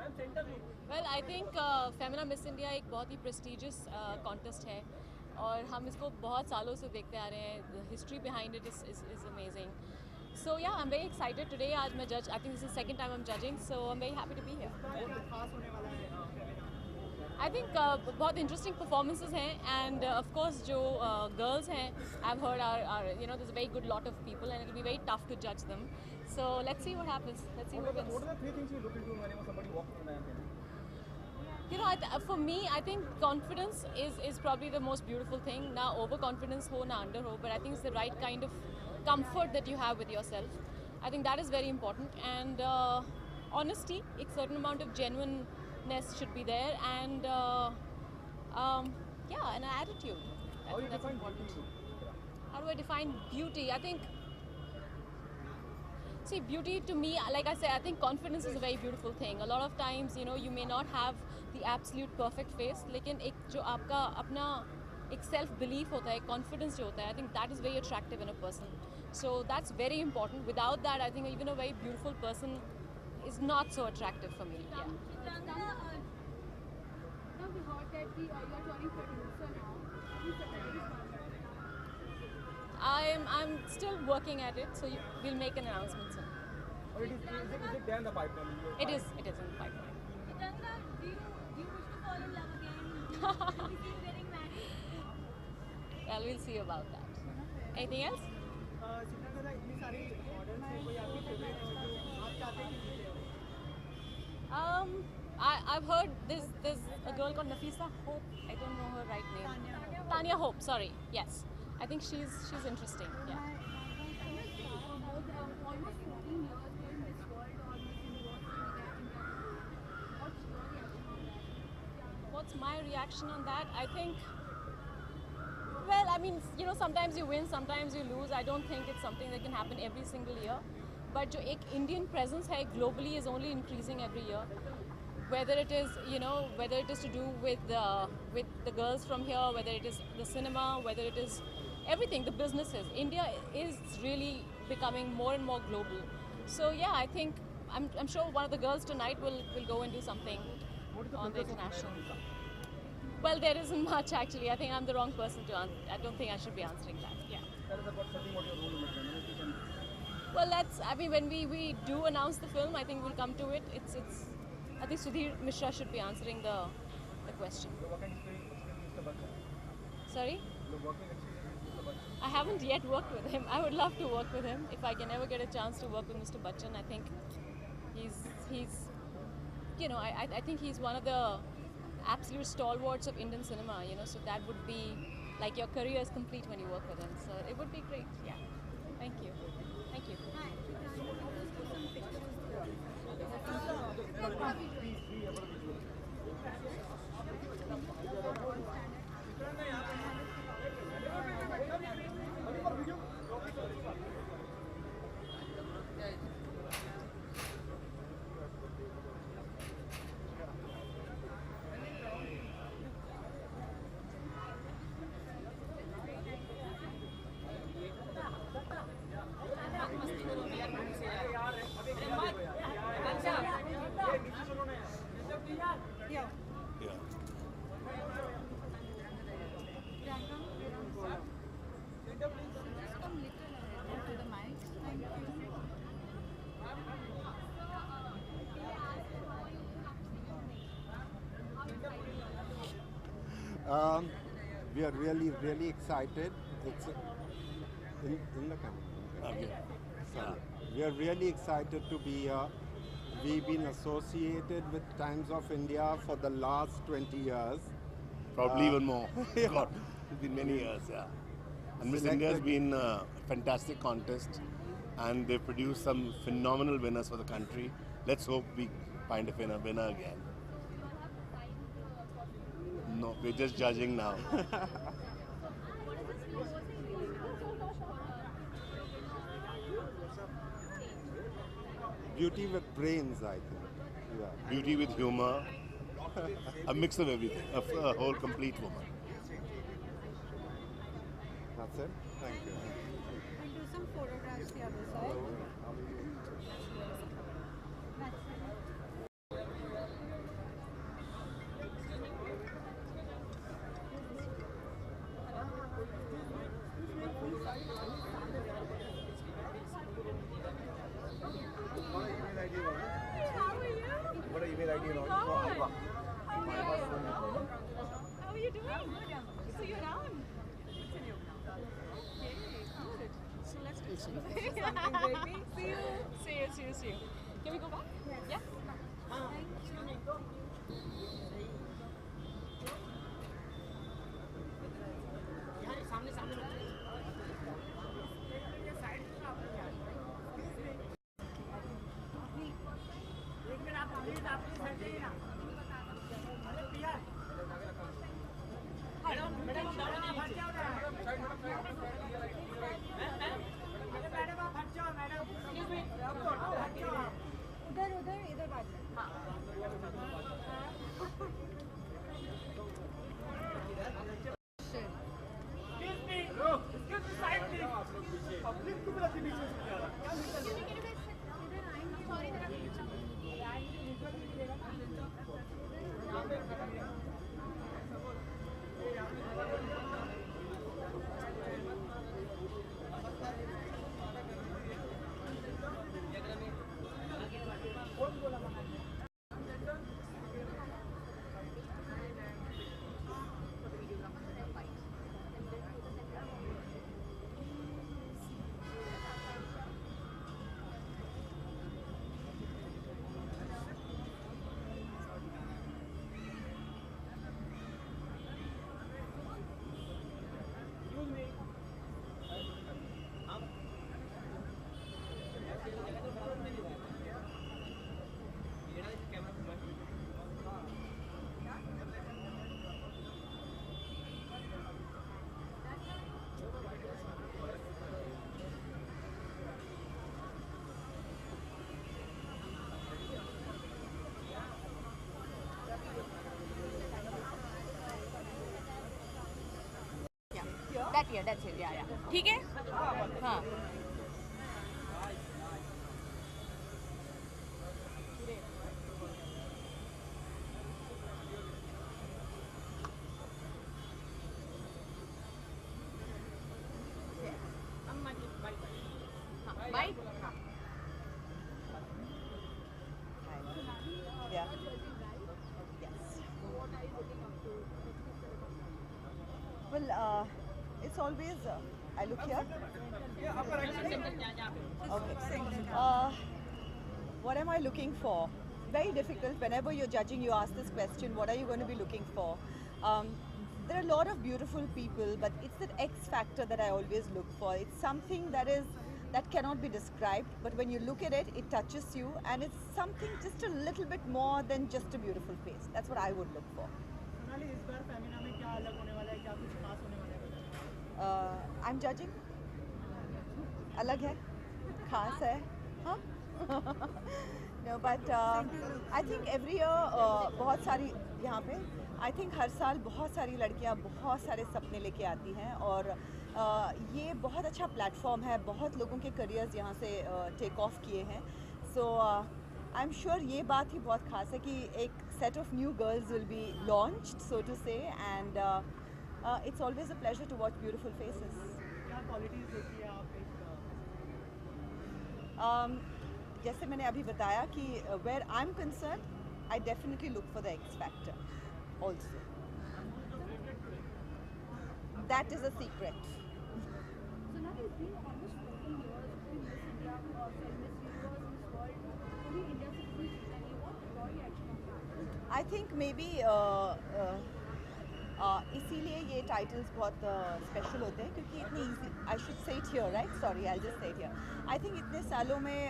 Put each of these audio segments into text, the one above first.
Well, I think Femina miss India एक बहुत ही prestigious contest है और हम इसको बहुत सालों से देखते आ रहे हैं. The history behind it is amazing. So yeah, I'm very excited today. आज मैं judge. I think this is the second time I'm judging, so I'm very happy to be here. I think बहुत interesting performances हैं and of course जो girls हैं I've heard are there's a very good lot of people and it'll be very tough to judge them. So let's see what happens. Let's see who wins. What are the three things you look into whenever somebody walks on the anthem? For me, I think confidence is probably the most beautiful thing. Na overconfidence ho, na under ho, but I think it's the right kind of comfort that you have with yourself. I think that is very important. And honesty, a certain amount of genuineness should be there, and an attitude. How do you define beauty? How do I define beauty? I think. See, beauty to me, like I said, I think confidence is a very beautiful thing. A lot of times, you may not have the absolute perfect face, लेकिन एक जो आपका अपना एक self belief होता है, confidence जो होता है, I think that is very attractive in a person. So that's very important. Without that, I think even a very beautiful person is not so attractive for me. Yeah. Now we heard that you're turning producer now. I'm still working at it, so we'll make an announcement soon. Or is it there in the pipeline? It is in the pipeline. Chitrangada, do you wish to fall in love again? Will we see you getting married? Well, we'll see about that. Anything else? चित्रकला इतनी सारी models हैं, कोई आपकी favourite है जो आप चाहते हैं कि जीते? I've heard there's a girl called Nafisa Hope. I don't know her right name. Tanya Hope. Sorry. Yes. I think she's interesting. Yeah. Almost 14 years in this world or Miss Universe India. What's What's your reaction on that? my reaction on that? I think, well, I mean, sometimes you win, sometimes you lose. I don't think it's something that can happen every single year. But जो एक Indian presence है globally is only increasing every year. Whether it is to do with the girls from here, whether it is the cinema, whether it is everything, the businesses. India is really becoming more and more global. So yeah, I think I'm sure one of the girls tonight will go and do something on the international. Well, there isn't much actually. I think I'm the wrong person to answer. I don't think I should be answering that. Yeah. Tell us about something what your role in it. Well, when we do announce the film, I think we'll come to it. I think Sudhir Mishra should be answering the question. Your working experience with Mr. Bachchan? Sorry? Your working experience with Mr. Bachchan? I haven't yet worked with him. I would love to work with him. If I can ever get a chance to work with Mr. Bachchan, I think he's I think he's one of the absolute stalwarts of Indian cinema, so that would be like your career is complete when you work with him. So it would be great. Yeah. Thank you. Thank you. Hi, Chitrangada, let's do some pictures. Yeah. Yeah. Just come little ahead to the mic. Thank you. We are really, really excited. It's in the camera. Okay. Sorry. We are really excited to be here. We've been associated with Times of India for the last 20 years. Probably even more. Yeah. God, it's been many years, yeah. And Miss Selected- India has been a fantastic contest, and they've produced some phenomenal winners for the country. Let's hope we find a winner again. No, we're just judging now. Beauty with brains, I think. Yeah. Beauty with humor, a mix of everything, a whole complete woman. That's it. Thank you. We'll do some photographs the other side. That's it. Can we go back? Yeah. उधर उधर इधर बात That year, that's it, yeah. ठीक है? हाँ. Bye. Yeah. Yes. Well, it's always, I look here. Okay. What am I looking for? Very difficult. Whenever you're judging, you ask this question, what are you going to be looking for? There are a lot of beautiful people, but it's that X factor that I always look for. It's something that cannot be described, but when you look at it, it touches you, and it's something just a little bit more than just a beautiful face. That's what I would look for. Sonali, इस बार फेमिना में क्या अलग होने वाला है, क्या कुछ खास होने वाला है? I'm judging. अलग है, खास है, हाँ? No, but I think every year बहुत सारी यहाँ पे I think हर साल बहुत सारी लड़कियाँ बहुत सारे सपने लेके आती हैं, और ये बहुत अच्छा प्लेटफॉर्म है, बहुत लोगों के करियर्स यहाँ से टेक ऑफ किए हैं. So आई एम श्योर ये बात ही बहुत खास है कि एक set of new girls will be launched, so to say, and it's always a pleasure to watch beautiful faces. क्या क्वालिटीज देखी है आप एक जैसे मैंने अभी बताया कि where I'm concerned, I definitely look for the X factor also. That is a secret. So now it's been almost 14 years between Miss India, Miss Universe, Miss World. Only India citizens, and what your reaction on that? I think maybe इसीलिए ये titles बहुत special होते हैं क्योंकि इतनी easy. I should say it here, right? Sorry, I just say it here. I think इतने सालों में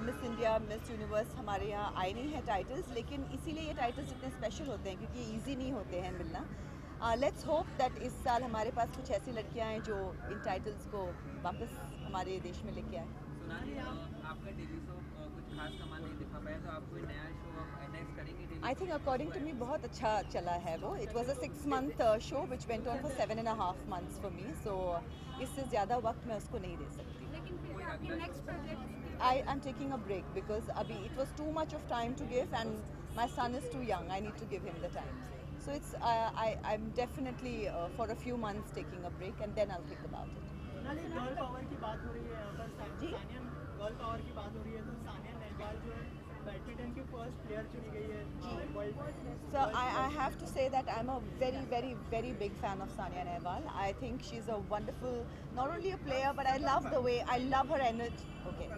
मिस इंडिया, मिस यूनिवर्स हमारे यहाँ आए नहीं हैं टाइटल्स, लेकिन इसीलिए ये टाइटल्स इतने स्पेशल होते हैं क्योंकि ईजी नहीं होते हैं मिलना. लेट्स होप दैट इस साल हमारे पास कुछ ऐसी लड़कियाँ हैं जो इन टाइटल्स को वापस हमारे देश में लेके आए. सोनाली, आपका डेली शो कुछ खास कमाल नहीं दिखा पाया, तो आप कोई नया शो आप नेक्स्ट करेंगे daily? I think according to me बहुत अच्छा चला है वो. It was a 6-month show which went on for 7.5 months for me. So इससे ज़्यादा वक्त मैं उसको नहीं दे सकती. लेकिन फिर आपके next project I am taking a break because abhi it was too much of time to give, and my son is too young. I need to give him the time. So it's I'm definitely for a few months taking a break, and then I'll think about it. Sonali, girl power की बात हो रही है यहाँ पर. जी? Sania girl power की बात हो रही है, तो सानिया नेहवाल जो है बैडमिंटन कंटेंट की फर्स्ट प्लेयर चुनी गई है world. So I have to say that I'm a very big fan of Sania Nehwal. I think she's a wonderful, not only a player, but I love her energy. Okay,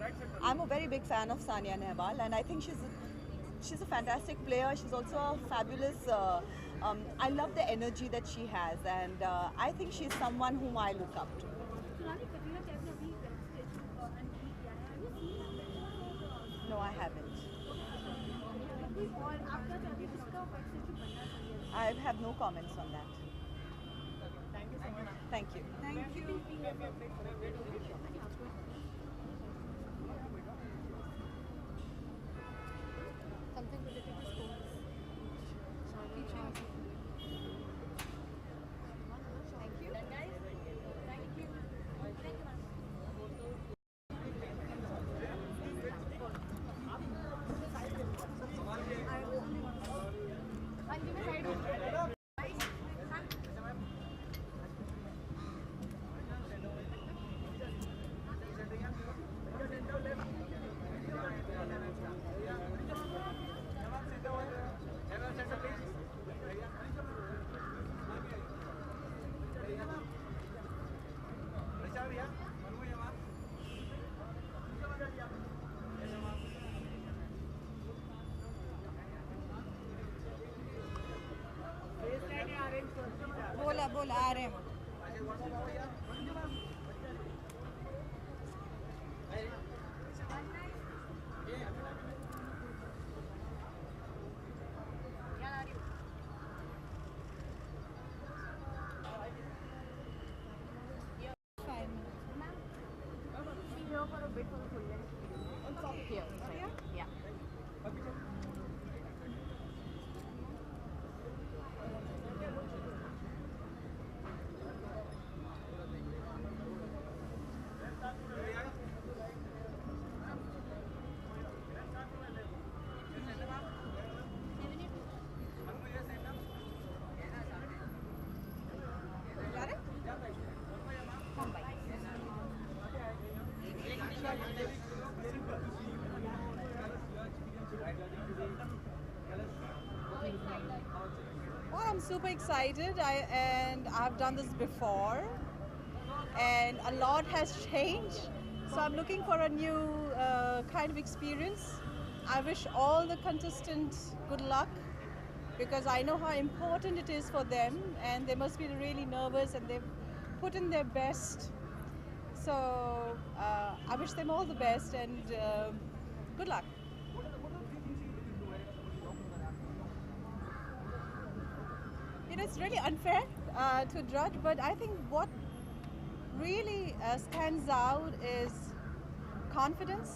I'm a very big fan of Sania Nehwal, and I think she's a fantastic player. She's also a fabulous. I love the energy that she has, and I think she's someone whom I look up to. Sonali, Katrina Kaif ने अभी web stage and tweet किया है. Have you seen that? No, I haven't. कोई और आपका जो अभी किसका वेब स्टेज बनना चाहिए? I have no comments on that. Thank you so much. Thank you. Thank you. Something related to schools. Thank you. Thank you. बोला आ रहे हैं. Here. Yeah. Well, I'm super excited. And I've done this before, and a lot has changed. So I'm looking for a new kind of experience. I wish all the contestants good luck because I know how important it is for them, and they must be really nervous, and they've put in their best. So I wish them all the best and good luck. It's really unfair to judge, but I think what really stands out is confidence,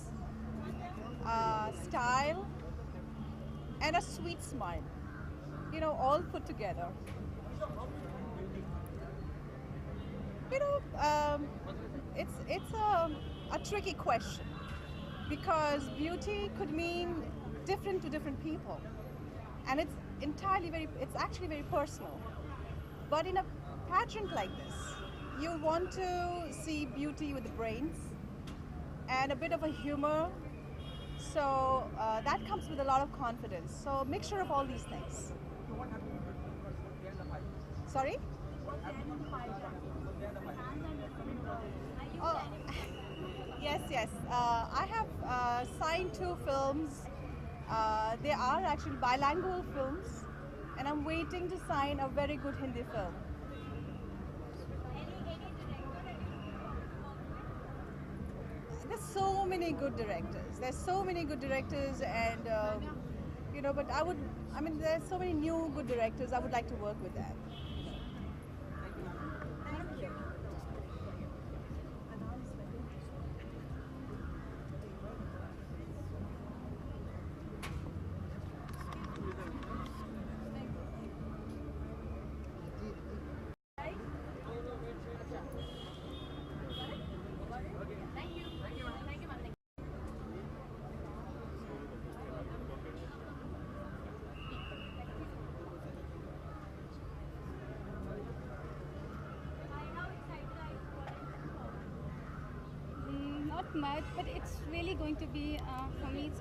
style, and a sweet smile. All put together. It's a tricky question because beauty could mean different to different people, and it's actually very personal. But in a pageant like this, you want to see beauty with the brains and a bit of a humor. So that comes with a lot of confidence. So a mixture of all these things. Sorry? Oh, yes. I have signed 2 films. They are actually bilingual films, and I'm waiting to sign a very good Hindi film. There's so many good directors. And but there's so many new good directors. I would like to work with them. Not much, but it's really going to be for me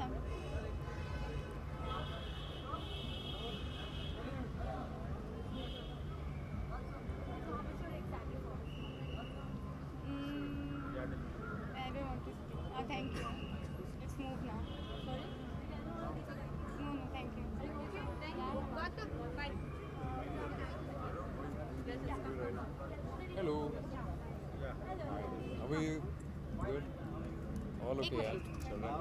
okay यार चल रहा है।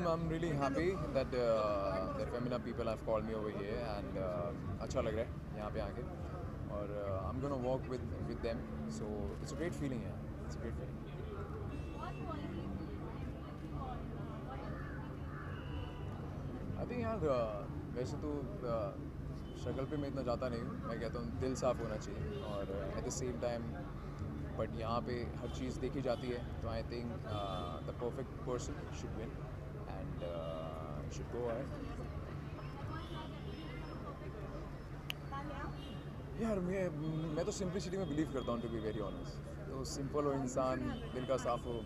I'm really happy that the Femina people have called me over here and अच्छा लग रहा है यहाँ पे आके और I'm gonna walk with them, so it's a great feeling यार, it's a great feeling. I think यार वैसे तो शक्ल पे मैं इतना जाता नहीं हूँ, मैं कहता हूँ दिल साफ होना चाहिए और at the same time but यहाँ पे हर चीज़ देखी जाती है, तो I think the perfect person should win and should go ahead. यार मैं तो सिंपलिसिटी में बिलीव करता हूँ, टू बी वेरी ऑनेस्ट. तो सिंपल हो इंसान, दिल का साफ हो,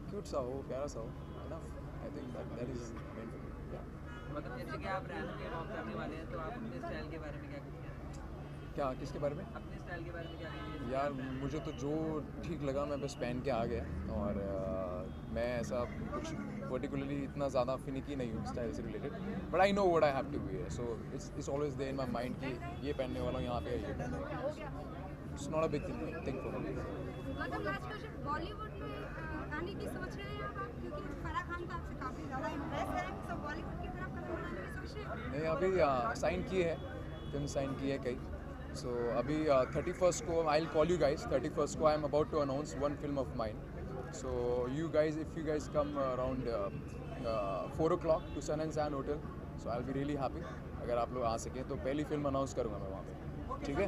क्यूट सा हो, प्यारा सा हो, enough. I think that is main for me. मतलब जैसे कि आप रैंप पे वॉक करने वाले हैं, तो आप अपने स्टाइल के बारे में क्या कहेंगे? क्या किसके बारे में? अपने स्टाइल के बारे में क्या कहेंगे? यार मुझे तो जो ठीक लगा मैं बस पहन के आ गया और मैं ऐसा कुछ पर्टिकुलरली इतना ज़्यादा फिनिकी नहीं हूँ स्टाइल से related, but I know what I have to wear, so it's always there in my mind कि ये पहनने वाला हूँ, यहाँ पे ये पहनने वाला हूँ. It's not a big thing for me. मतलब लास्ट क्वेश्चन, बॉलीवुड में आने की सोच रहे हैं आप, क्योंकि फराह खान तो आपसे काफ़ी ज़्यादा इम्प्रेस है, तो बॉलीवुड की तरफ कदम बढ़ाने की सोच रहे हैं? नहीं, अभी साइन किए है, फिल्म साइन की है कई. सो अभी 31st को I will call you guys. 31st को I am about to announce one film of mine. So you guys, if you guys come around 4 o'clock to Sun and Sand hotel, so I will be really happy. अगर आप लोग आ सकें तो पहली film announce करूँगा मैं वहाँ पे, ठीक है?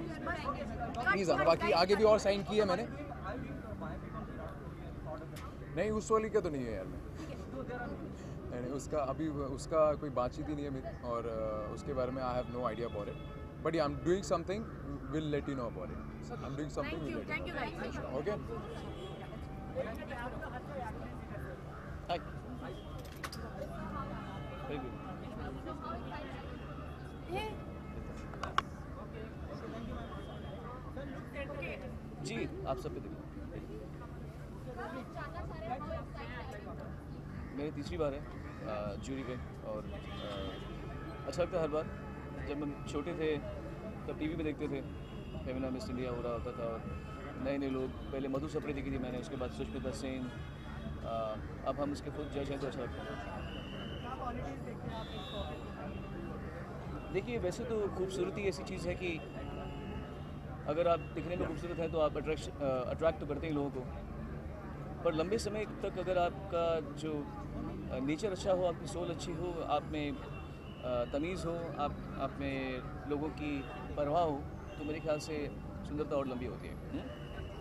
प्लीज़ आना. बाकी आगे भी और साइन की है मैंने. नहीं, उस वाली का तो नहीं है यार मैं. नहीं, उसका अभी उसका कोई बातचीत ही नहीं है मेरी और उसके बारे में I have no idea about it. But I am doing something, will let you know about it. I am doing something, will let you know. Okay. Hi. Very good. जी आप सब पे देखो. मेरी तीसरी बार है जूरी पे और अच्छा लगता है हर बार. जब हम छोटे थे तब टीवी पे देखते थे, फेमिना मिस इंडिया हो रहा होता था और नए नए लोग, पहले मधु सप्रे देखी थी मैंने, उसके बाद सुष्मिता सेन, अब हम उसके खुद जज हैं तो अच्छा लगता है. देखिए वैसे तो खूबसूरती ऐसी चीज़ है कि अगर आप दिखने में खूबसूरत हैं तो आप अट्रैक्ट तो करते ही लोगों को, पर लंबे समय तक अगर आपका जो नेचर अच्छा हो, आपकी सोल अच्छी हो, आप में तमीज़ हो, आप में लोगों की परवाह हो, तो मेरे ख्याल से सुंदरता और लंबी होती है.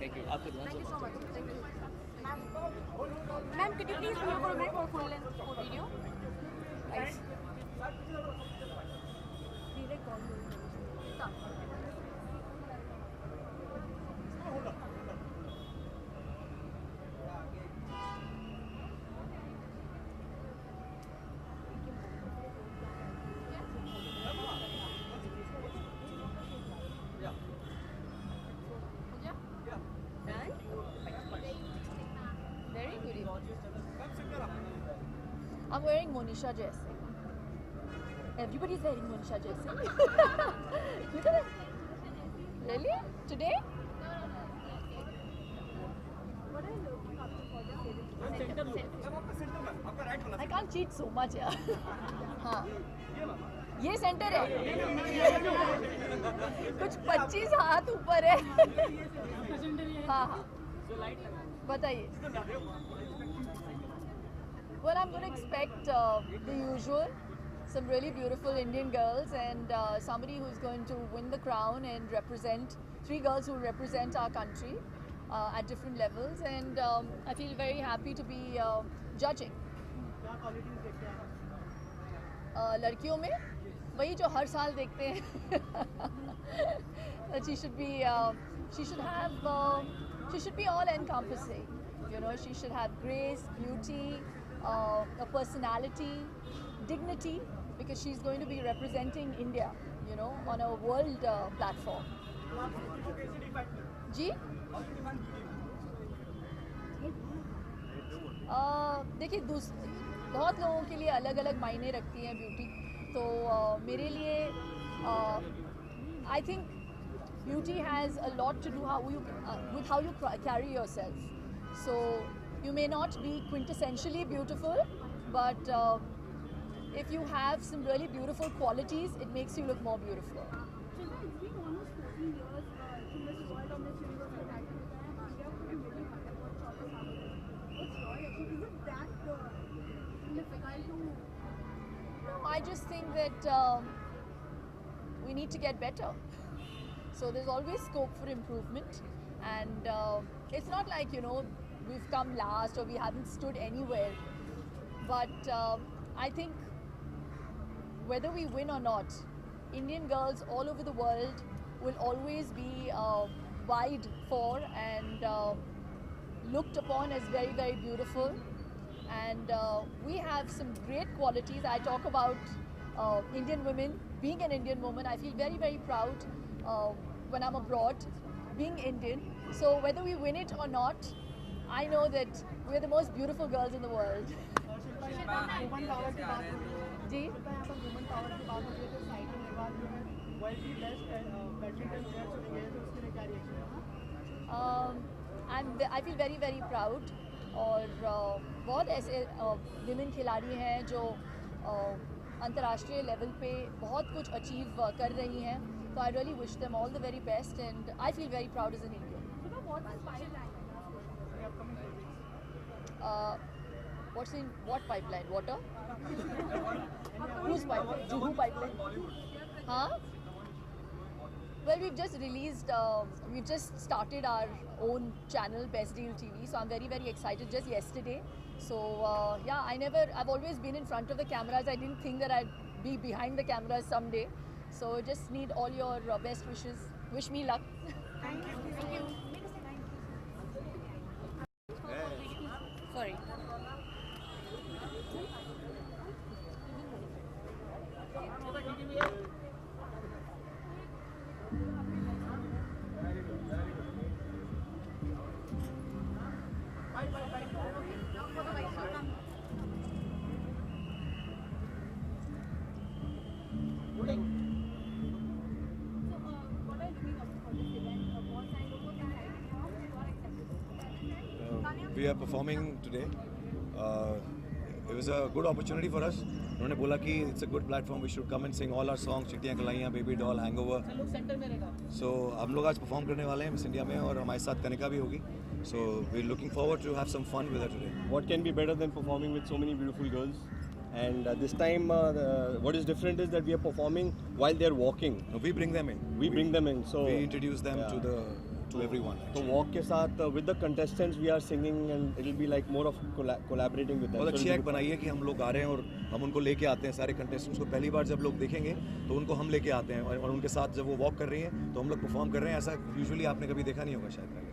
Thank you. आपका ध्यान से. Ma'am, could you please move for a minute for a full length video? Thanks. Very good. I'm wearing Monisha Jaising. Everybody's wearing Monisha Jaising. Look at it. Really? Today? What are you looking up for the I can't cheat so much, यार. हाँ. ये centre है. कुछ 25 हाथ ऊपर है. हाँ हाँ. बताइए. Well, I'm going to expect the usual, some really beautiful Indian girls and somebody who's going to win the crown and represent, 3 girls who represent our country at different levels, and I feel very happy to be judging. लड़कियों में वही जो हर साल देखते हैं. She should be all encompassing. You know, she should have grace, beauty, a personality, dignity, because she's going to be representing India, you know, on a world platform. जी? देखिए बहुत लोगों के लिए अलग अलग मायने रखती हैं ब्यूटी, तो मेरे लिए I think beauty has a lot to do with how you carry yourself. So you may not be quintessentially beautiful, but if you have some really beautiful qualities, it makes you look more beautiful. Shilpa, it's been almost 14 years to Miss World or Miss Universe for title. And India couldn't really find out what Chopper happened. What's your reaction? Is it that difficult to... No, I just think that we need to get better. So there's always scope for improvement, and it's not like, you know, we've come last or we haven't stood anywhere. But I think whether we win or not, Indian girls all over the world will always be vied for and looked upon as very, very beautiful. And we have some great qualities. I talk about Indian women. Being an Indian woman, I feel very, very proud when I'm abroad, being Indian. So whether we win it or not, I know that we're the most beautiful girls in the world. Shilpa, woman power की बात हो रही है जी शिल्पा, यहाँ पर woman power की बात हो रही है तो साइना नेहवाल जो है वर्ल्ड की बेस्ट बैडमिंटन प्लेयर चुने गए तो उसके लिए क्या रिएक्शन है? I feel very, very proud. और बहुत ऐसे विमेन खिलाड़ी हैं जो अंतर्राष्ट्रीय लेवल पे बहुत कुछ अचीव कर रही हैं. So I really wish them all the very best, and I feel very proud as an Indian. Shilpa, what's the pipeline? What's in what pipeline? Water? Whose pipeline? Juhu pipeline? Huh? Well, we've just released, we've just started our own channel, Best Deal TV. So I'm very, very excited. Just yesterday. So yeah, I've always been in front of the cameras. I didn't think that I'd be behind the cameras someday. So just need all your best wishes. Wish me luck. Thank you. Sorry. We are performing today. It was a good opportunity for us. उन्होंने बोला कि it's a good platform. We should come and sing all our songs. चिट्टियाँ कलाइयाँ, Baby Doll, Hangover. So हम लोग आज perform करने वाले हैं miss India में और हमारे साथ कनिका भी होगी. So we're looking forward to have some fun with her today. What can be better than performing with so many beautiful girls? And this time, what is different is that we are performing while they are walking. No, we bring them in. We bring them in. So we introduce them to everyone. So walk के साथ with the contestants we are singing and it will be like more of collaborating with them. बहुत अच्छी act बनाई है कि हम लोग आ रहे हैं और हम उनको लेके आते हैं सारे कंटेस्टेंट्स को. पहली बार जब लोग देखेंगे तो उनको हम लेके आते हैं और उनके साथ जब वो वॉक कर रही हैं तो हम लोग परफॉर्म कर रहे हैं. ऐसा यूजुअली आपने कभी देखा नहीं होगा शायद पहले.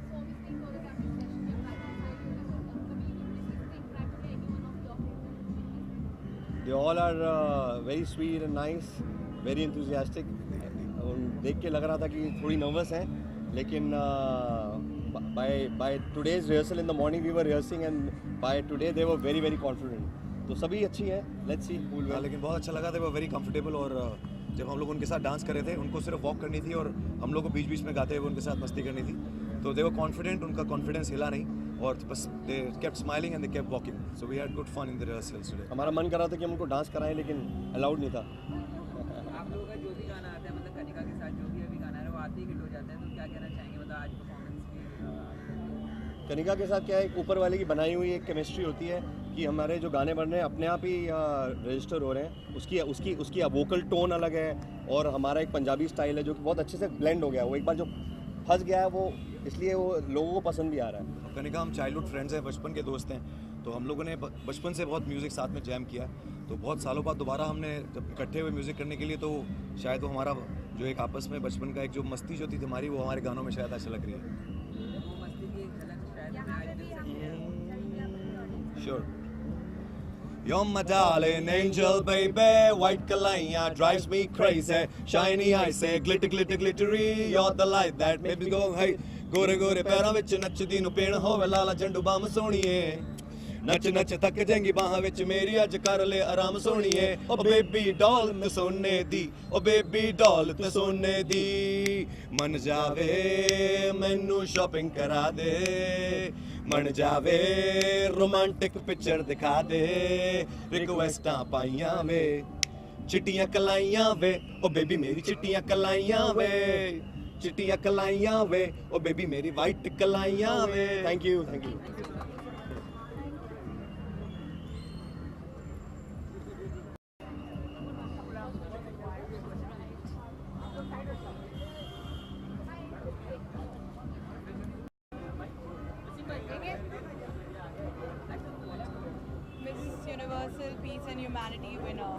They all are very sweet and nice, very enthusiastic. देख के लग रहा था कि थोड़ी नर्वस हैं, लेकिन by today's rehearsal in the morning we were rehearsing and by today they were very very confident. तो सभी अच्छी हैं. Let's see. लेकिन बहुत अच्छा लगा था. वो very comfortable और जब हम लोग उनके साथ डांस कर रहे थे उनको सिर्फ वॉक करनी थी और हम लोग को बीच बीच में गाते हुए उनके साथ मस्ती करनी थी. तो they were confident. उनका कॉन्फिडेंस हिला नहीं और बस they kept smiling and they kept walking. So we had good fun in the rehearsals today. हमारा मन कर रहा था कि हम उनको डांस कराएं लेकिन अलाउड नहीं था. आप लोगों का जो भी गाना आता है मतलब कनिका के साथ जो भी अभी गाना है वो आते ही हिट हो जाता है. तो क्या कहना चाहेंगे मतलब आज परफॉर्मेंस की? कनिका के साथ क्या है, ऊपर वाले की बनाई हुई एक केमिस्ट्री होती है कि हमारे जो गाने बन रहे हैं अपने आप ही रजिस्टर हो रहे हैं. उसकी वोकल टोन अलग है और हमारा एक पंजाबी स्टाइल है जो कि बहुत अच्छे से ब्लेंड हो गया. वो एक बार जो फंस गया है वो इसलिए वो लोगों को पसंद भी आ रहा है. कनिका हम चाइल्डहुड फ्रेंड्स हैं, बचपन के दोस्त हैं. तो हम लोगों ने बचपन से बहुत म्यूज़िक साथ में जैम किया. तो बहुत सालों बाद दोबारा हमने जब इकट्ठे हुए म्यूज़िक करने के लिए तो शायद वो हमारा जो एक आपस में बचपन का एक जो मस्ती जो थी हमारी वो हमारे गानों में शायद अच्छा लग रही है. वो मस्ती की एक झलक शायद हमें आज मिल सकती है. Sure. You're my darling angel, baby. White kalaiya drives me crazy. Shiny eyes say glitter, glitter, glittery. You're the light that makes me go hey. गोरे गोरे पैरों विच नचदी नु पेण होवे लाला झंडू बाम सोहणीए. नच नच थक जाएंगी बाहां विच मेरी अज कर ले आराम सोहणीए ओ बेबी डॉल ते सोने दी ओ बेबी डॉल ते सोने दी मन जावे मैनू शॉपिंग करा दे मन जावे रोमांटिक पिक्चर दिखा दे रिक्वेस्टां पाइयां वे चिट्टियां कलाइयां वे ओ बेबी मेरी चिट्टियां कलाइयां वे चिट्टियां कलाइयां वे ओ बेबी मेरी वाइट कलाइयां वे thank you Miss Universal Peace and Humanity winner.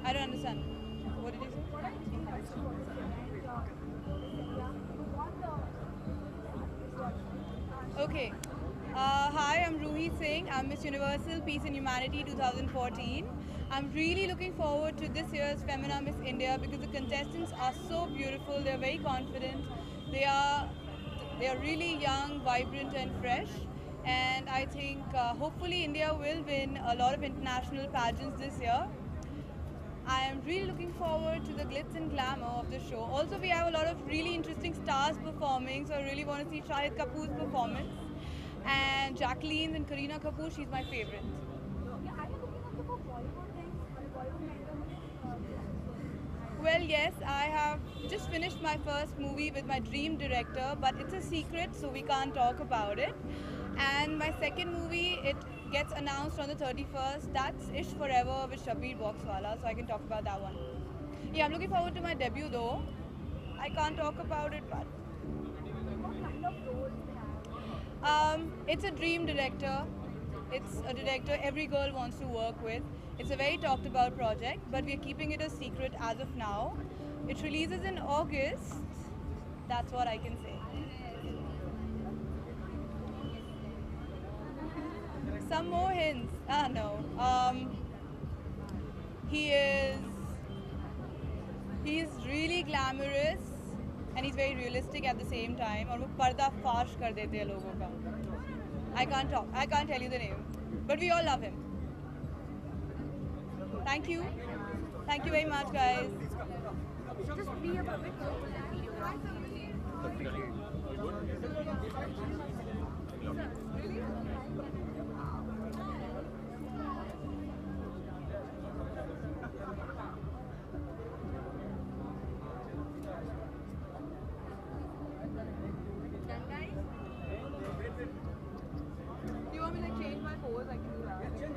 I don't understand. What did you say? Okay. Hi, I'm Ruhi Singh. I'm Miss Universal Peace and Humanity 2014. I'm really looking forward to this year's Femina Miss India because the contestants are so beautiful. They're very confident. They are really young, vibrant, and fresh. And I think hopefully India will win a lot of international pageants this year. I am really looking forward to the glitz and glamour of the show. Also, we have a lot of really interesting stars performing, so I really want to see Shahid Kapoor's performance. And Jacqueline's and Kareena Kapoor, she's my favorite. Well, yes, I have just finished my first movie with my dream director, but it's a secret, so we can't talk about it. And my second movie, it gets announced on the 31st. That's Ish Forever with Shabir Boxwala, so I can talk about that one. Yeah, I'm looking forward to my debut though. I can't talk about it, but it's a dream director. It's a director every girl wants to work with. It's a very talked about project, but we're keeping it a secret as of now. It releases in August. That's what I can say. Some more hints. No. He's really glamorous and he's very realistic at the same time. और वो पर्दा फाश कर देते हैं लोगों का. I can't talk. I can't tell you the name, but we all love him. Thank you. Thank you very much, guys. Just be a public Do you want me to change my pose? I can do that. Thank you.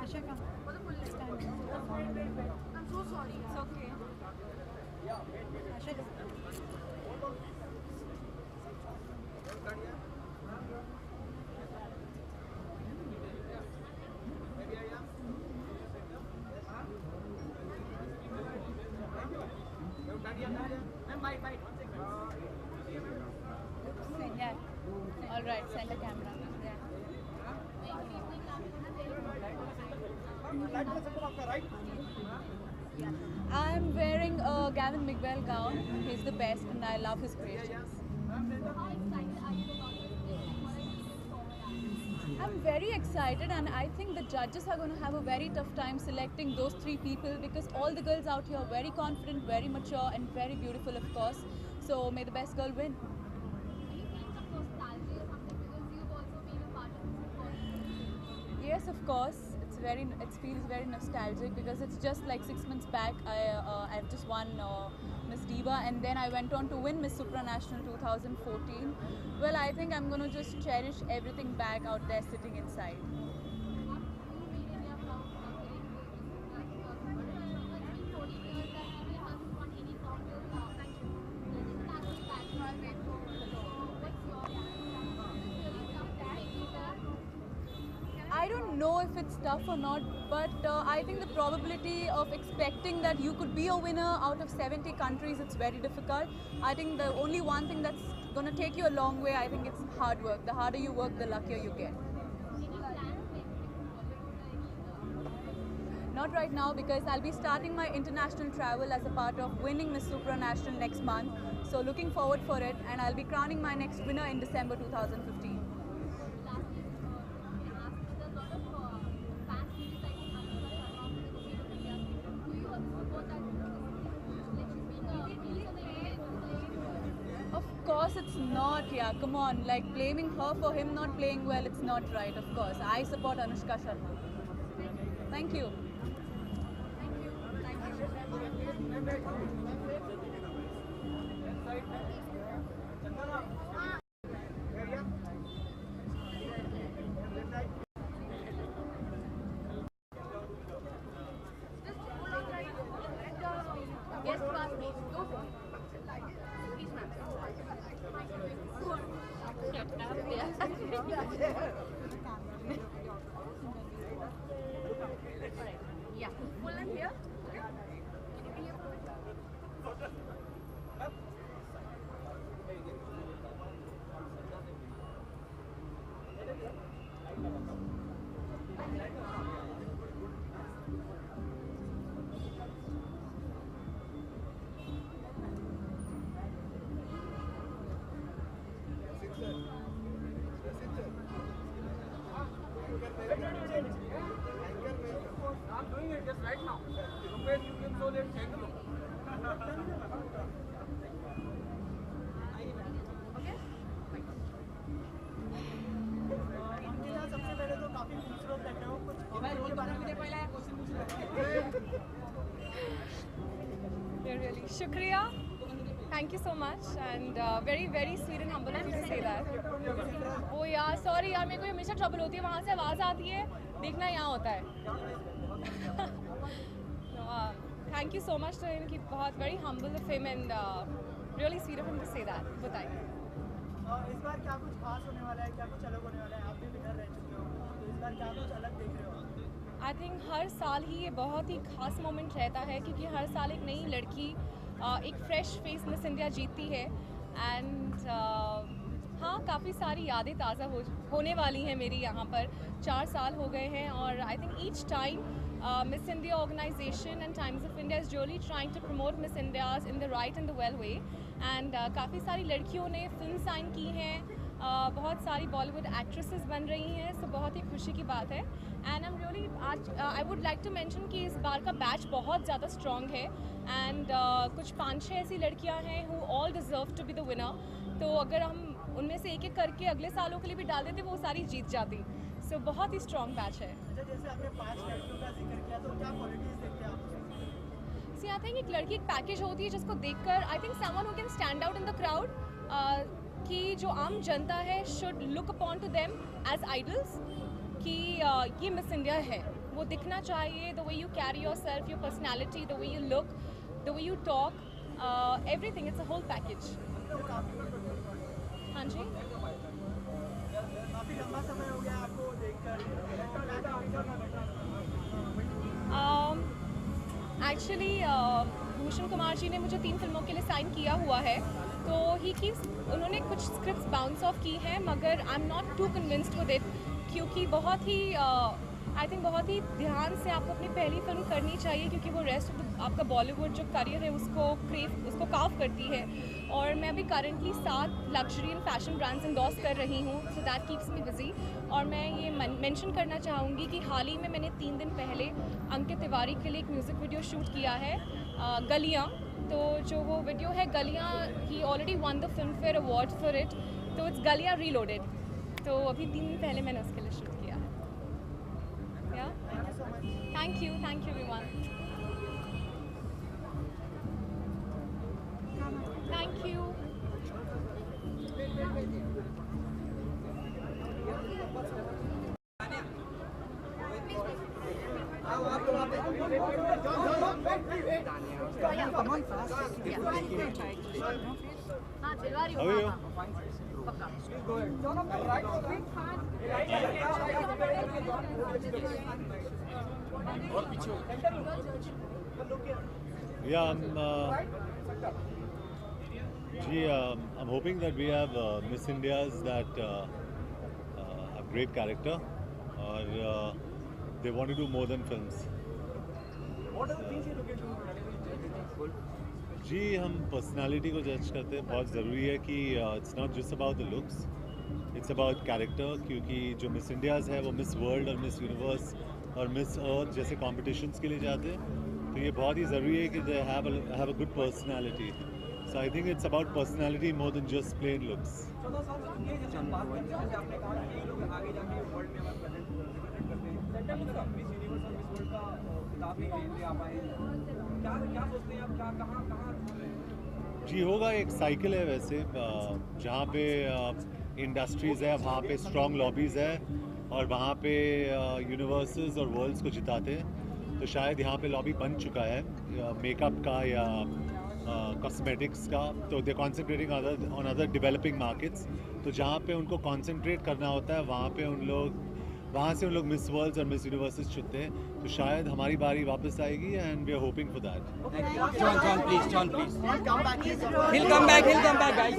Ashika, for the full stand. I'm so sorry. It's okay. Ashika. Yeah. All right. Send the camera. Yeah. I'm wearing a Gavin Miguel gown. He's the best, and I love his creations. I'm very excited, and I think the judges are going to have a very tough time selecting those three people because all the girls out here are very confident, very mature, and very beautiful, of course. So may the best girl win. Yes, of course. It feels very nostalgic because it's just like 6 months back. I've just won Miss Diva, and then I went on to win Miss Supranational 2014. Well, I think I'm gonna just cherish everything back out there sitting inside. know if it's tough or not, but I think the probability of expecting that you could be a winner out of 70 countries, it's very difficult. I think the only one thing that's going to take you a long way, I think it's hard work. The harder you work, the luckier you get. Not right now, because I'll be starting my international travel as a part of winning Miss Supranational next month. So looking forward for it, and I'll be crowning my next winner in December 2015. Of course it's not, yeah, come on, like blaming her for him not playing well, it's not right, of course. I support Anushka Sharma. Thank you. Yeah, full and clear. I'm doing it just right now. Rupesh, you came so late. Thank you. Ankita, सबसे पहले तो काफी खूबसूरत लग रहे हो, कुछ के बारे में पहला क्वेश्चन पूछ रहे Really, Shukriya. Thank you so much, and very very sweet and humble of you to say that. Oh यार, sorry यार, मेरे को हमेशा trouble होती है, वहाँ से आवाज़ आती है, देखना यहाँ होता है. Thank you so much to him, कि बहुत very humble of him and really sweet of him to say that. बताइए. इस बार क्या कुछ खास होने वाला है, क्या कुछ अलग होने वाला है? आप भी विनर रह चुके हो, तो इस बार क्या कुछ अलग देख रहे हो? आई थिंक हर साल ही ये बहुत ही खास मोमेंट रहता है, क्योंकि हर साल एक नई लड़की एक फ्रेश फेस मिस इंडिया जीतती है. एंड हाँ, काफ़ी सारी यादें ताज़ा होने वाली हैं मेरी यहाँ पर. 4 साल हो गए हैं, और I think each time Miss India organization and Times of India is really trying to promote Miss Indias in the right and the well way. And काफ़ी सारी लड़कियों ने फिल्म साइन की हैं, बहुत सारी बॉलीवुड एक्ट्रेसेस बन रही हैं, सो बहुत ही खुशी की बात है. एंड आई एम रियली आज I would like to mention कि इस बार का बैच बहुत ज़्यादा स्ट्रॉन्ग है. एंड कुछ 5-6 ऐसी लड़कियां हैं who all deserve to be the winner. तो अगर हम उनमें से एक एक करके अगले सालों के लिए भी डाल देते, वो सारी जीत जाती. सो बहुत ही स्ट्रॉन्ग बैच है. जैसे आपने 5 लड़कियों का जिक्र किया, तो क्या क्वालिटीज देखते हैं आप? सी आई थिंक एक लड़की एक पैकेज होती है जिसको देखकर I think someone who can stand out in the crowd, कि जो आम जनता है should look upon to them as idols, कि ये मिस इंडिया है. वो दिखना चाहिए, the way you carry yourself, your personality, the way you look, the way you talk, everything, it's a whole package. हाँ जी. काफी लंबा समय हो गया आपको देखकर. एक्चुअली भूषण कुमार जी ने मुझे 3 फिल्मों के लिए साइन किया हुआ है, तो उन्होंने कुछ स्क्रिप्ट्स बाउंस ऑफ की हैं, मगर I am not too convinced with it, क्योंकि बहुत ही आई थिंक बहुत ही ध्यान से आपको अपनी पहली फिल्म करनी चाहिए, क्योंकि वो रेस्ट ऑफ आपका बॉलीवुड जो करियर है उसको काव करती है. और मैं अभी currently 7 luxury and fashion brands endorse कर रही हूँ, so that keeps me busy. और मैं ये मेंशन करना चाहूँगी कि हाल ही में मैंने 3 दिन पहले अंकित तिवारी के लिए एक म्यूज़िक वीडियो शूट किया है, गलियाँ. तो जो वो वीडियो है Galliyan, he already won the Filmfare award for it, तो इट्स गलियाँ रीलोडेड. तो अभी 3 दिन पहले मैंने उसके लिए शूट किया है. Thank you everyone. Thank you. Come on fast. Yeah, I'm hoping that we have Miss Indias that have great character, or they want to do more than films. What are the things you're looking to? जी हम personality को जज करते हैं. बहुत ज़रूरी है कि it's not just about the looks, it's about character, क्योंकि जो मिस इंडियाज़ है वो मिस वर्ल्ड और मिस यूनिवर्स और मिस अर्थ जैसे कॉम्पिटिशन्स के लिए जाते हैं. तो ये बहुत ही ज़रूरी है कि they have a good personality. So I think it's about personality more than just plain looks. जी होगा, एक साइकिल है वैसे, जहाँ पे इंडस्ट्रीज़ है वहाँ पे स्ट्रॉन्ग लॉबीज़ है और वहाँ पे यूनिवर्सेस और वर्ल्ड्स को जिताते हैं. तो शायद यहाँ पे लॉबी बन चुका है मेकअप का या कॉस्मेटिक्स का. तो they concentrating on other developing markets. तो जहाँ पे उनको कॉन्सेंट्रेट करना होता है वहाँ से उन लोग मिस वर्ल्ड्स और मिस यूनिवर्सेस चुनते हैं. तो शायद हमारी बारी वापस आएगी and we are hoping for that. John, please. He'll come back, guys.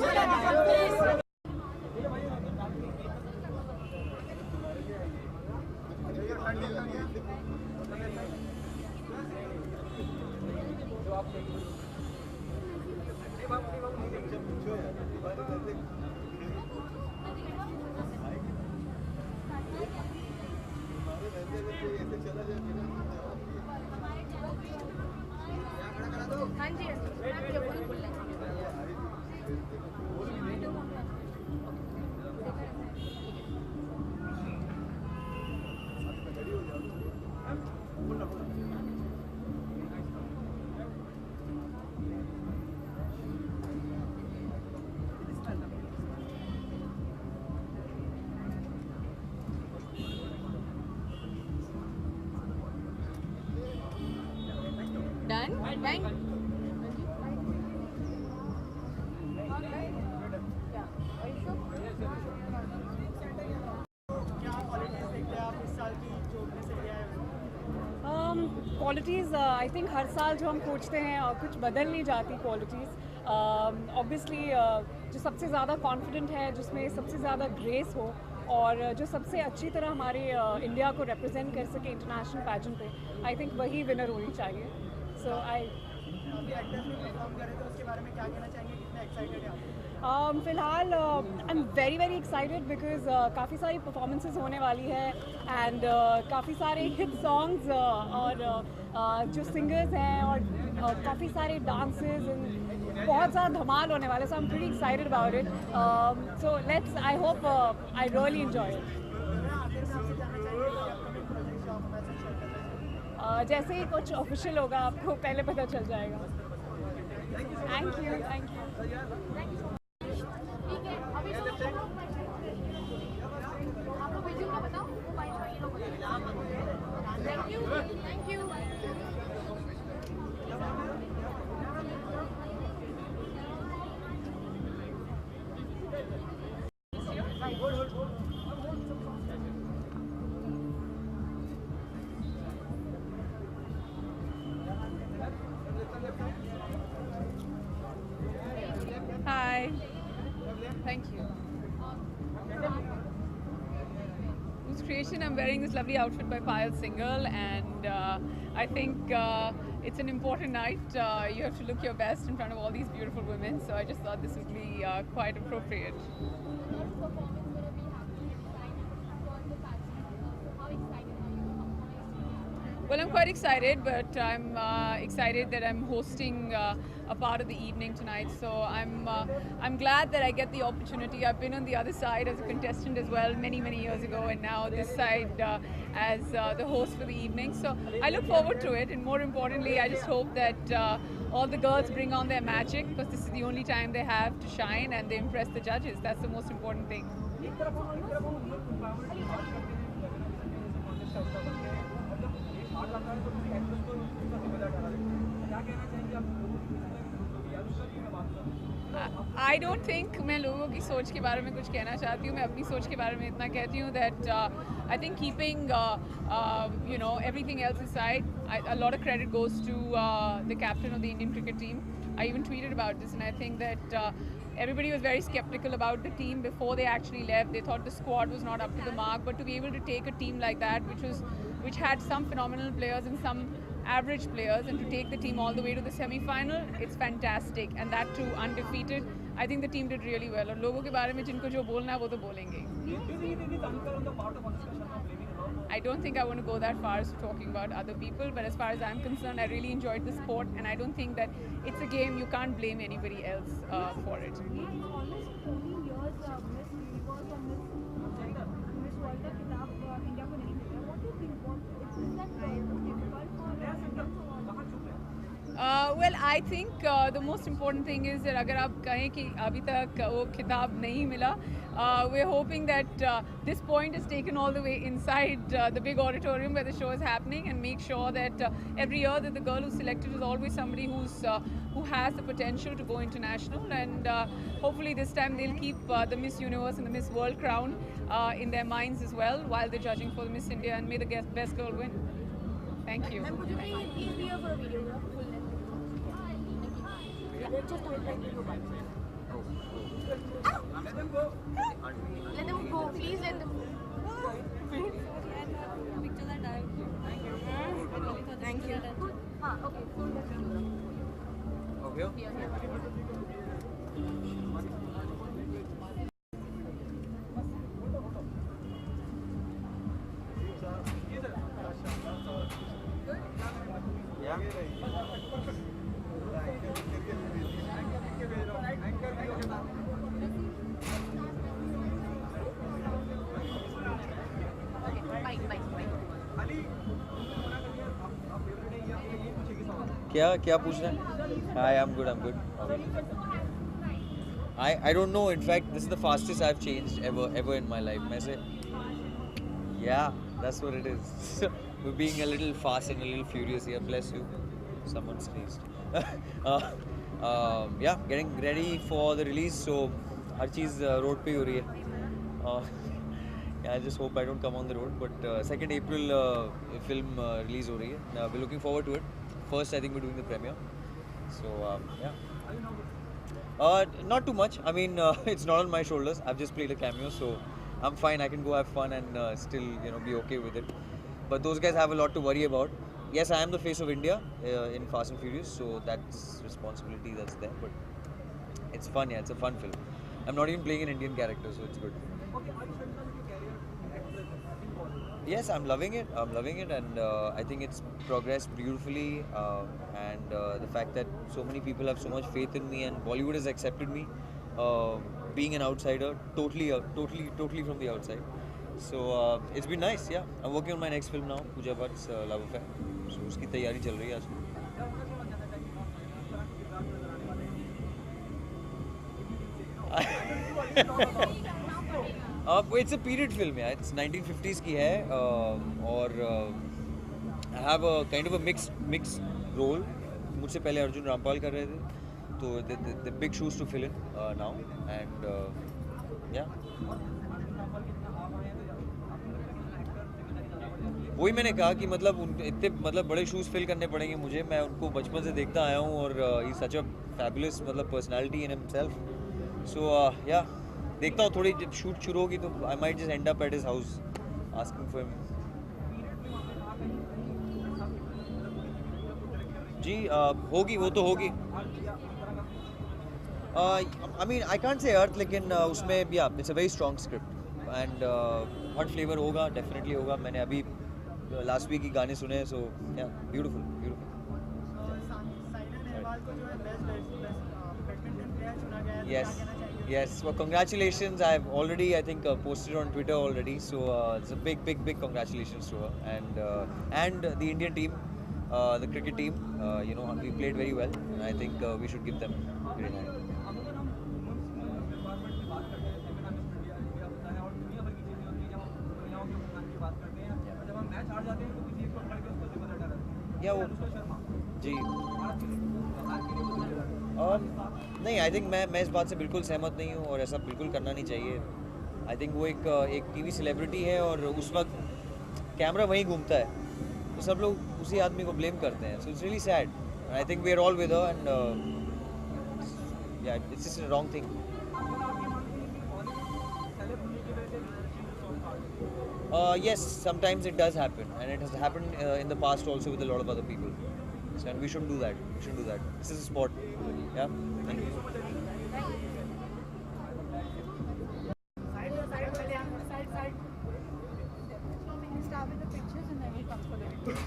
Done? Thank you. Qualities I think हर साल जो हम खोजते हैं कुछ बदल नहीं जाती क्वालिटीज़. ऑब्वियसली जो सबसे ज़्यादा कॉन्फिडेंट है, जिसमें सबसे ज़्यादा ग्रेस हो और जो सबसे अच्छी तरह हमारे इंडिया को रिप्रेजेंट कर सके इंटरनेशनल पैजेंट पे, आई थिंक वही विनर होनी चाहिए. सो फ़िलहाल I am very excited because काफ़ी सारी परफॉर्मेंसेस होने वाली है एंड काफ़ी सारे हिट सॉन्ग्स और जो सिंगर्स हैं और काफ़ी सारे डांसेस एंड बहुत ज़्यादा धमाल होने वाले. So I am pretty excited about it. So let's, I hope I really enjoy it. जैसे ही कुछ ऑफिशियल होगा आपको पहले पता चल जाएगा. Thank you. Hi. Thank you. Whose creation? I'm wearing this lovely outfit by Payal Singhal, and I think it's an important night. You have to look your best in front of all these beautiful women, so I just thought this would be quite appropriate. Well, I'm quite excited, but I'm excited that I'm hosting a part of the evening tonight. So I'm glad that I get the opportunity. I've been on the other side as a contestant as well many years ago, and now this side as the host for the evening. So I look forward to it, and more importantly, I just hope that all the girls bring on their magic, because this is the only time they have to shine and they impress the judges. That's the most important thing. I don't think मैं लोगों की सोच के बारे में कुछ कहना चाहती हूँ. मैं अपनी सोच के बारे में इतना कहती हूँ that I think keeping everything else aside, a lot of credit goes to the captain of the Indian cricket team. I even tweeted about this, and I think that everybody was very skeptical about the team before they actually left. They thought the squad was not up to the mark, but to be able to take a team like that, which had some phenomenal players and some average players, and to take the team all the way to the semi-final, it's fantastic. And that too, undefeated. I think the team did really well. और लोगों के बारे में जिनको जो बोलना है वो तो बोलेंगे. I don't think I want to go that far as talking about other people, but as far as I'm concerned, I really enjoyed the sport, and I don't think that it's a game you can't blame anybody else for it. Well, I think the most important thing is that अगर आप कहें कि अभी तक वो खिताब नहीं मिला, we're hoping that this point is taken all the way inside the big auditorium where the show is happening, and make sure that every year that the girl who's selected is always somebody who has the potential to go international, and hopefully this time they'll keep the Miss Universe and the Miss World crown in their minds as well while they're judging for the Miss India, and may the best girl win. Thank you. Ma'am, could you please be here for a video? Just let them go. Let them go. Please let them go. Pictures are done. Thank you. Okay. Okay. क्या पूछ रहे हैं? Hi, I'm good. I don't know. In fact, this is the fastest I've changed ever in my life. मैं से, yeah, that's what it is. We're being a little fast and a little furious here. Bless you. Someone sneezed. Yeah, getting ready for the release. So her cheese road पे हो रही है. Yeah, I just hope I don't come on the road. But 2nd April film release हो रही है. We're looking forward to it. First, I think we're doing the premiere. So yeah. Not too much. I mean, it's not on my shoulders. I've just played a cameo, so I'm fine. I can go have fun and still, be okay with it. But those guys have a lot to worry about. Yes, I am the face of India in Fast and Furious, so that's responsibility that's there. But it's fun, yeah. It's a fun film. I'm not even playing an Indian character, so it's good. Yes, I'm loving it, and I think it's progressed beautifully, and the fact that so many people have so much faith in me, and Bollywood has accepted me, being an outsider, totally from the outside. So it's been nice, yeah. I'm working on my next film now, Pooja Bhatt's Love Affair. So उसकी तैयारी चल रही है आजकल. It's a period film, yeah. It's 1950s की है, और I have a kind of a mixed role. मुझसे पहले अर्जुन रामपाल कर रहे थे, तो the big shoes to fill in now, and yeah. वही मैंने कहा कि इतने बड़े शूज़ फिल करने पड़ेंगे मुझे. मैं उनको बचपन से देखता आया हूँ, और he such a fabulous personality in himself. So yeah देखता हूँ, थोड़ी जब शूट शुरू होगी तो I might just end up at his house asking for him. जी होगी, वो तो होगी. I mean I can't say अर्थ, लेकिन उसमें भी it's a very strong script, and hot flavour होगा, डेफिनेटली होगा. मैंने अभी लास्ट वीक ही गाने सुने, सो या beautiful. Yes. Well, congratulations. I've already, I think, posted on Twitter already. So it's a big congratulations to her, and the Indian team, the cricket team. We played very well, and I think we should give them great hand. Yeah, जी. नहीं, I think मैं इस बात से बिल्कुल सहमत नहीं हूँ और ऐसा बिल्कुल करना नहीं चाहिए. आई थिंक वो एक टीवी सेलिब्रिटी है और उस वक्त कैमरा वहीं घूमता है, तो सब लोग उसी आदमी को ब्लेम करते हैं. So it's really sad. I think we are all with her and yeah it's just a wrong thing. Yes, sometimes it does happen, and it has happened in the past also with a lot of other people. So, and we shouldn't do that. We shouldn't do that. This is a sport. Yeah. Thank you. Start with the pictures and then we'll come for the videos.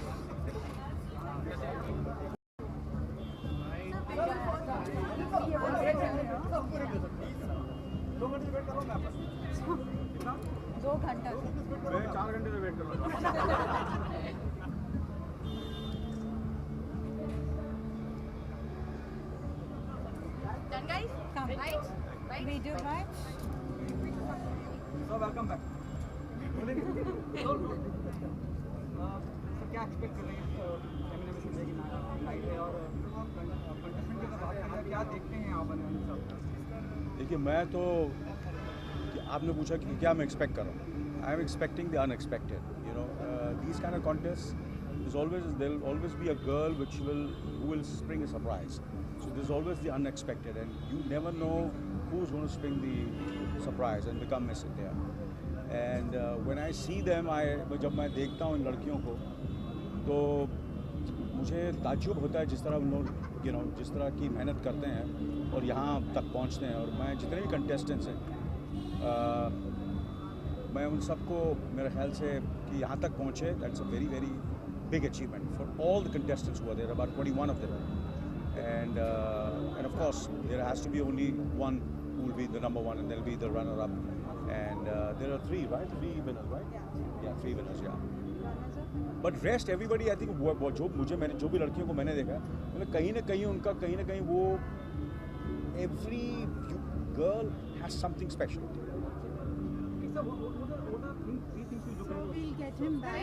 दो घंटा 4 घंटे से wait कर रहा हूँ. Done, guys? Come. Right? Right? Video right? So welcome back. Sir क्या expect कर रहे हैं फेमिना मिस इंडिया की नाइट है और कंटेस्टेंट की बात करें क्या देखते हैं आप बने सब? देखिए मैं तो आपने पूछा कि क्या मैं एक्सपेक्ट कर रहा हूँ. I am expecting the unexpected. You know these kind of contest there will always be a girl who will spring a surprise. So there's always the unexpected, and you never know who's going to spring the surprise and become Miss India. And when I see them, जब मैं देखता हूँ इन लड़कियों को तो मुझे ताज्जुब होता है जिस तरह उन लोग जिस तरह की मेहनत करते हैं और यहाँ तक पहुँचते हैं. और मैं जितने भी कंटेस्टेंट्स हैं मैं उन सबको मेरे ख्याल से कि यहाँ तक पहुँचे, that's a very very big achievement for all the contestants who are there, about 21 of them. And of course, there has to be only one who will be the number one, and there will be the runner-up. And there are 3, right? 3 winners, right? Yeah, 3 winners, yeah. But rest, everybody, I think, जो भी लड़कियों को मैंने देखा, मतलब कहीं ना कहीं वो every girl has something special. We'll get him back.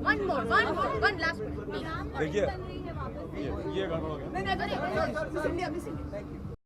One more, one last one. देखिए ये गड़बड़ हो गया. नहीं, Miss India.